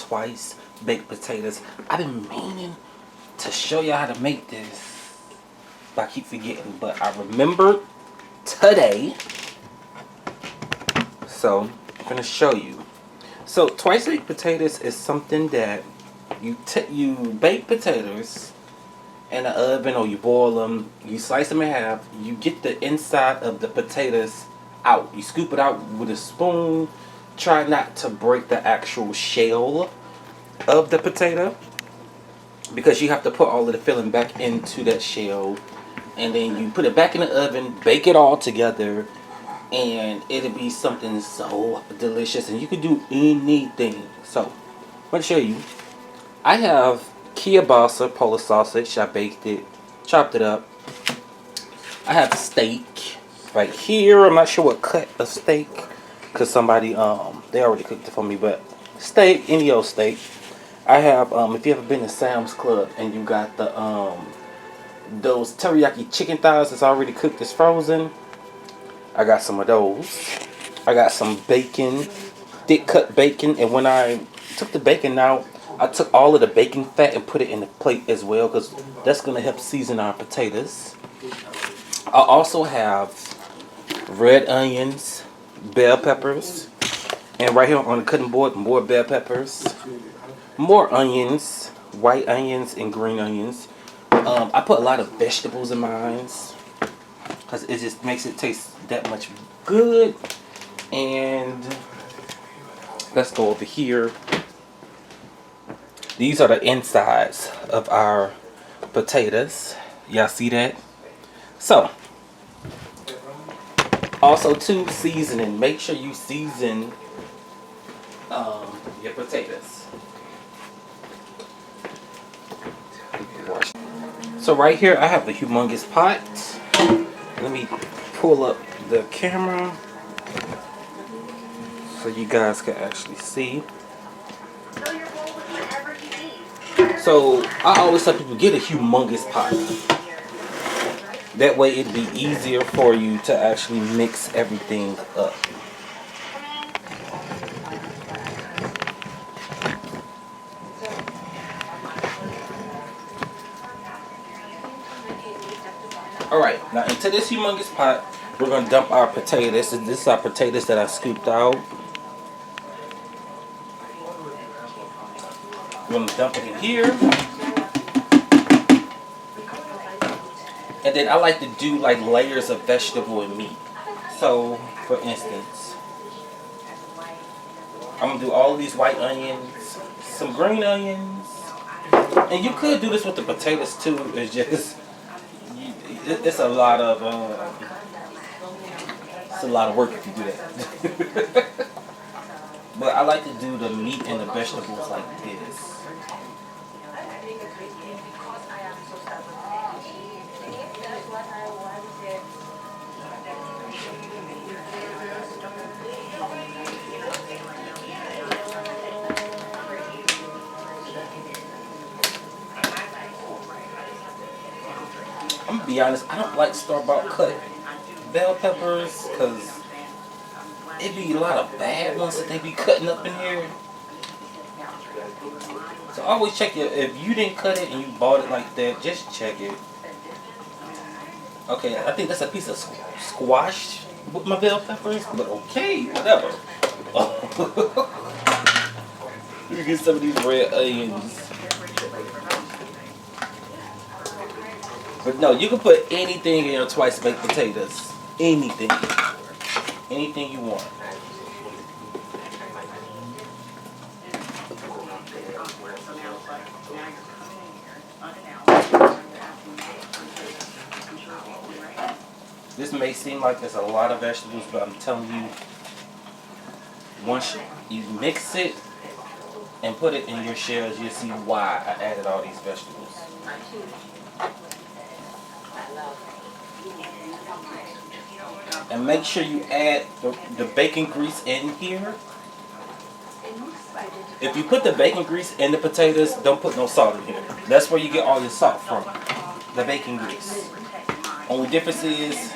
twice baked potatoes. I've been meaning to show y'all how to make this, but I keep forgetting. But I remembered today, so I'm gonna show you. So twice baked potatoes is something that you bake potatoes in the oven, or you boil them, you slice them in half, you get the inside of the potatoes out, you scoop it out with a spoon, try not to break the actual shell of the potato, because you have to put all of the filling back into that shell, and then you put it back in the oven, bake it all together, and it'll be something so delicious, and you can do anything. So I'm going to show you. I have kielbasa Polish sausage. I baked it, chopped it up. I have steak right here. I'm not sure what cut of steak, because somebody they already cooked it for me, but steak, any old steak. I have if you ever been to Sam's Club and you got the those teriyaki chicken thighs that's already cooked, that's frozen, I got some of those. I got some bacon, thick cut bacon, and when I took the bacon out, I took all of the bacon fat and put it in the plate as well, because that's going to help season our potatoes. I also have red onions, bell peppers, and right here on the cutting board, more bell peppers, more onions, white onions and green onions. I put a lot of vegetables in mine, because it just makes it taste that much good. And let's go over here. These are the insides of our potatoes. Y'all see that? So, also too, seasoning. Make sure you season your potatoes. So right here I have the humongous pot. Let me pull up the camera so you guys can actually see. So I always tell people, get a humongous pot. That way it'd be easier for you to actually mix everything up. Alright, now into this humongous pot, we're going to dump our potatoes. This is our potatoes that I scooped out. We're going to dump it in here. And then I like to do like layers of vegetable and meat. So, for instance, I'm going to do all of these white onions, some green onions. And you could do this with the potatoes too. It's just, it's a lot of work if you do that. But I like to do the meat and the vegetables like this. I'm gonna be honest, I don't like store-bought cut bell peppers, because it be a lot of bad ones that they be cutting up in here. So always check it. If you didn't cut it and you bought it like that, just check it. Okay, I think that's a piece of squash with my bell peppers, but okay, whatever. Let me get some of these red onions. But no, you can put anything in your twice baked potatoes. Anything. Anything you want. This may seem like there's a lot of vegetables, but I'm telling you, once you mix it and put it in your shells, you'll see why I added all these vegetables. And make sure you add the bacon grease in here. If you put the bacon grease in the potatoes, don't put no salt in here. That's where you get all your salt from, the bacon grease. Only difference is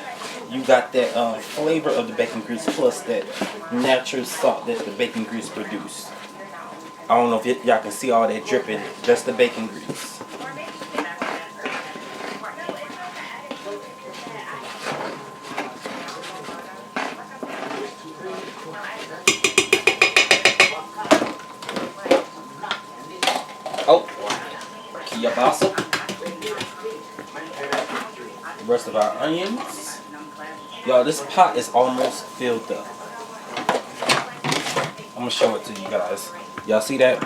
you got that flavor of the bacon grease plus that natural salt that the bacon grease produces. I don't know if y'all can see all that dripping. That's the bacon grease. Oh, kielbasa. The rest of our onions. Y'all, this pot is almost filled up. I'm gonna show it to you guys. Y'all see that?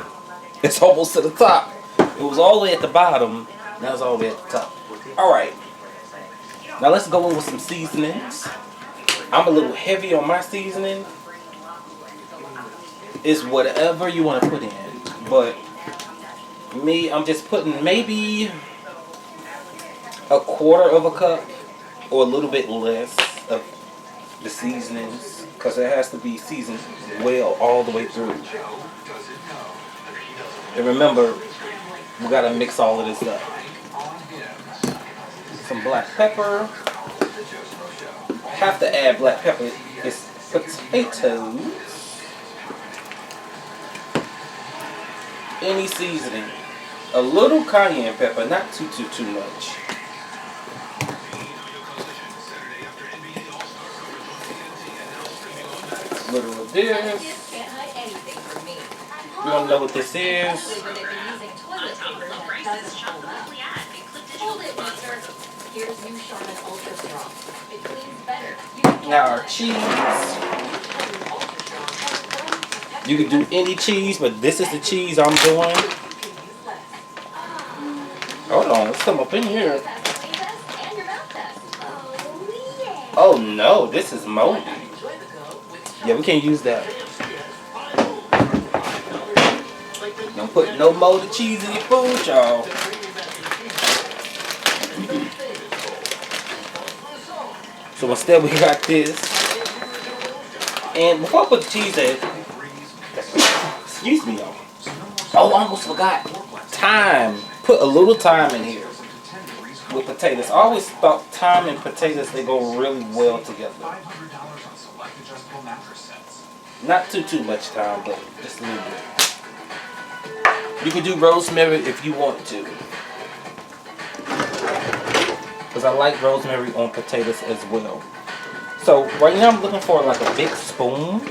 It's almost to the top. It was all the way at the bottom. Now it's all the way at the top. Alright. Now let's go in with some seasonings. I'm a little heavy on my seasoning. It's whatever you want to put in. But me, I'm just putting maybe a quarter of a cup or a little bit less of the seasonings, because it has to be seasoned well all the way through. And remember, we gotta mix all of this up. Some black pepper. Have to add black pepper. It's potatoes. Any seasoning. A little cayenne pepper, not too much. A little of this. You wanna know what this is? Now our cheese. You can do any cheese, but this is the cheese I'm doing. Hold on, let's come up in here. Oh no, this is moldy. Yeah, we can't use that. Don't put no molded cheese in your food, y'all. So instead we got this. And before I put the cheese in, excuse me, y'all. Oh, I almost forgot. Thyme. Put a little thyme in here with potatoes. I always thought thyme and potatoes, they go really well together. Not too much thyme, but just a little bit. You can do rosemary if you want to, because I like rosemary on potatoes as well. So right now I'm looking for like a big spoon.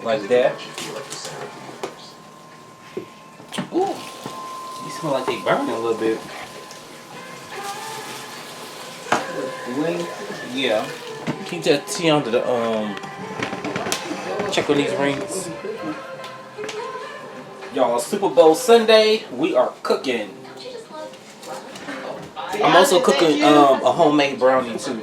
Like that. Ooh, these smell like they burn a little bit. Yeah. Keep that tea under the check on these rings. Y'all, Super Bowl Sunday, we are cooking. I'm also cooking a homemade brownie too.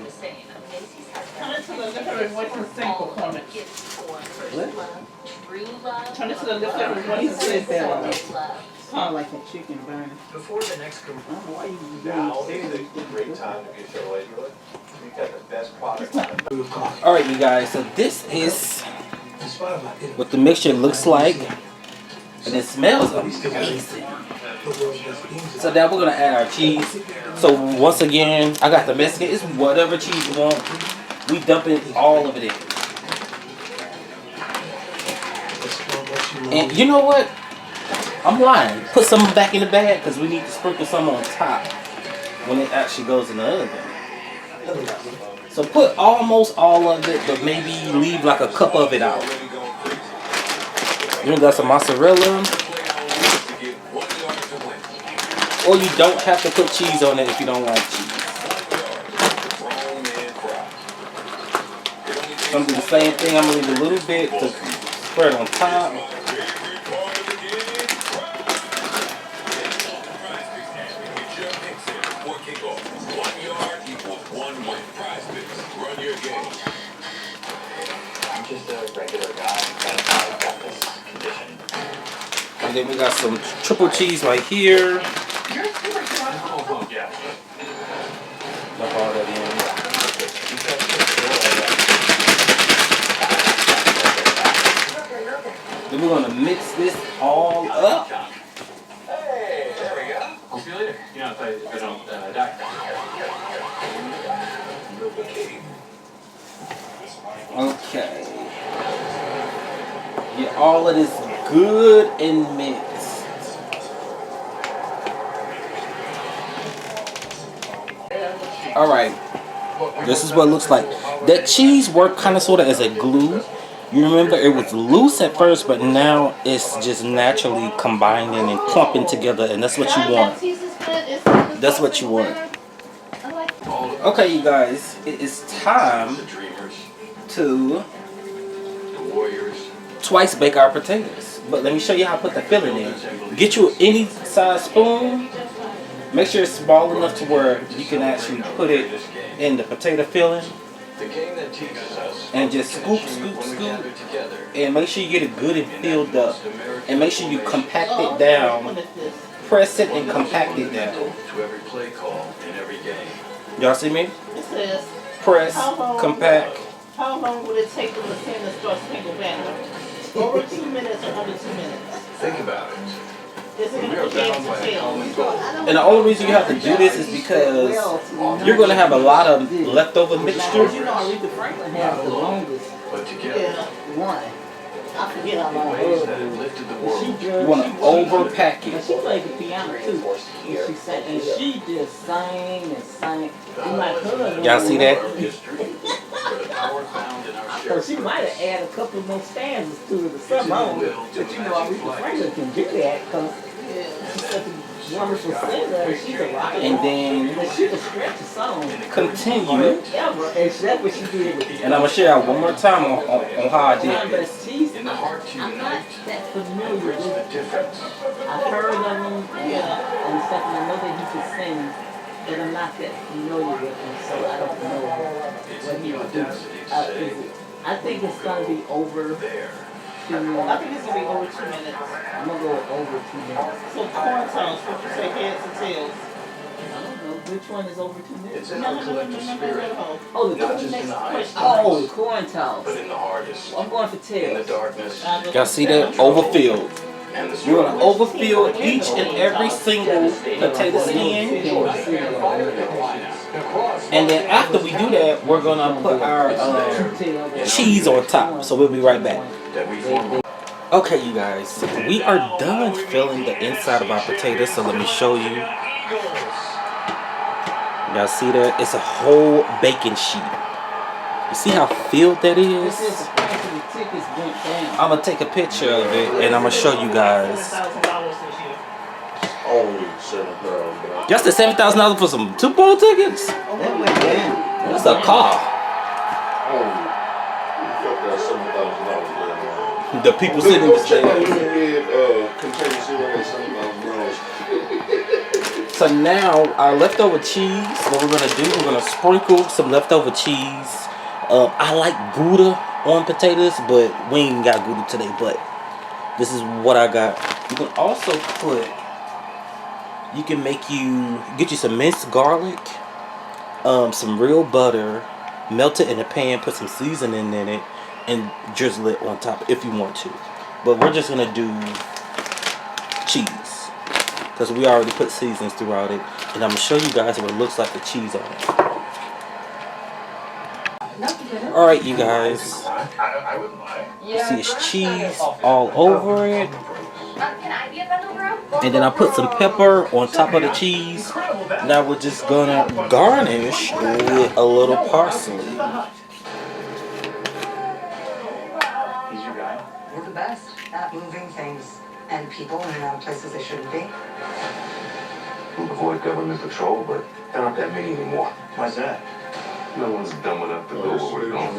Turn it to the left of what he said there. Kind of like a chicken burner. Before the next commercial. Why you Now is a great time to get your way to it. You've got the best product on it. Alright, you guys, so this is what the mixture looks like. And it smells amazing. So now we're going to add our cheese. So once again, I got the Mexican. It's whatever cheese you want. We dumping all of it in. And you know what? I'm lying. Put some back in the bag because we need to sprinkle some on top when it actually goes in the oven. So put almost all of it, but maybe leave like a cup of it out. You got some mozzarella. Or you don't have to put cheese on it if you don't like cheese. So I'm going to do the same thing. I'm going to leave a little bit to spread on top. And then we got some triple cheese right here. Dump all that in. Then we're gonna mix this all up. Hey, there we go. I'll see you later. You know, if I don't die. Okay. Get all of this good and mixed. Alright. This is what it looks like. That cheese worked kind of sort of as a glue. You remember it was loose at first, but now it's just naturally combining and clumping together, and that's what you want. That's what you want. Okay, you guys, it is time to twice bake our potatoes. But let me show you how to put the filling in. Get you any size spoon. Make sure it's small enough to where you can actually put it in the potato filling. And just scoop, scoop, scoop. And make sure you get it good and filled up. And make sure you compact it down. Press it and compact it down. Y'all see me? It says, Press, compact. how long would it take for the pan to start sprinkle batter? Over 2 minutes or under 2 minutes? Think about it. This is going to be hands And the only reason you have to do this is because you're going to have a lot of leftover mixture. You know, Aretha Franklin has the longest But together, one. I forget how long ways it that have was. lifted the world. You want to overpack And it. she played the piano too. And she sang, and she just sang and sang. I'm like, her. Y'all see that? So she might have added a couple more stanzas to it or something. I don't know. But you know, Aretha Franklin can do that because she's such a wonderful singer and she's a rocker. And then And she can stretch a song continue. ever. And that's what she did with And I'm going to show y'all one more time on how I did But this. she's, In the heart to I'm not unite, that familiar bridge the with difference. I've heard of him and stuff, and I know that he can sing, but I'm not that familiar with him, so I don't know what he would do. I think it's gonna be over 2 minutes. I think it's gonna be over 2 minutes. I'm gonna go over 2 minutes. So corn toss, what you say, heads and tails? I don't know, which one is over 2 minutes? It's in our collective spirit, Oh, the not just in next the question. eyes, Oh, corn toss. but in the hardest, I'm going for in the tails. darkness, Y'all see that? Overfilled. and the You're struggle. going to overfill each and every single potato skin. And then after we do that, we're going to put our cheese on top. So we'll be right back. That we form. Okay, you guys, we are done filling the inside of our potatoes, so let me show you. Y'all see that? It's a whole baking sheet. You see how filled that is? I'm going to take a picture of it, and I'm going to show you guys. Only $7,000. Just the $7,000 for some Super Bowl tickets? That went down. That's a car. Only. Fuck that $7,000 there, man. The people sitting in the Check out stand. Lemonhead container seal on that $7,000. So now our leftover cheese, what we're gonna do, we're gonna sprinkle some leftover cheese. I like Gouda on potatoes, but we ain't got Gouda today, but this is what I got. You can also put, get you some minced garlic, some real butter, melt it in a pan, put some seasoning in it, and drizzle it on top if you want to. But we're just gonna do cheese because we already put seasons throughout it, and I'm gonna show you guys what it looks like with cheese on it. All right, you guys, I wouldn't lie. see it's cheese all over it, Can I be a bundle, bro? and then I put some pepper on top of the cheese. Now we're just gonna garnish with a little parsley. He's your guy. We're the best at moving things and people in and out of places they shouldn't be. Avoid government patrol, but there aren't that many anymore. Why's that? No one's dumb enough to go where we're going.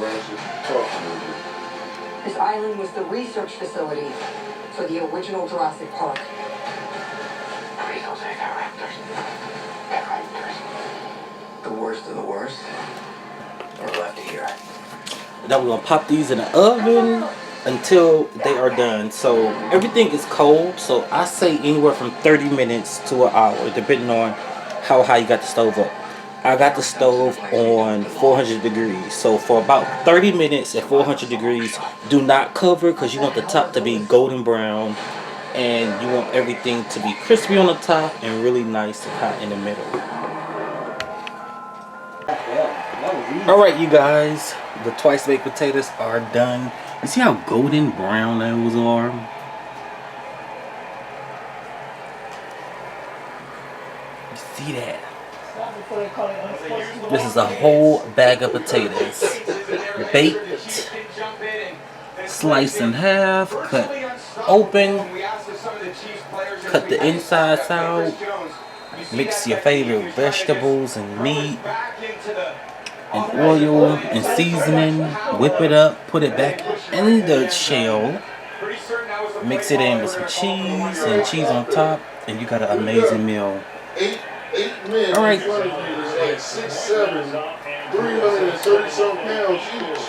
This island was the research facility for the original Jurassic Park. Please don't say Raptors. The worst of the worst are left here. Now we're gonna pop these in the oven until they are done. So everything is cold, so I say anywhere from 30 minutes to an hour, depending on how high you got the stove up. I got the stove on 400 degrees, so for about 30 minutes at 400 degrees, do not cover because you want the top to be golden brown and you want everything to be crispy on the top and really nice and hot in the middle. Alright, you guys, the twice baked potatoes are done. You see how golden brown those are? You see that? This is a whole bag of potatoes. Baked, sliced in half, cut open, cut the insides out, mix your favorite vegetables and meat and oil and seasoning, whip it up, put it back in the shell, mix it in with some cheese and cheese on top, and you got an amazing meal. Eight men. All right. Like 6'7", 330 some pounds each.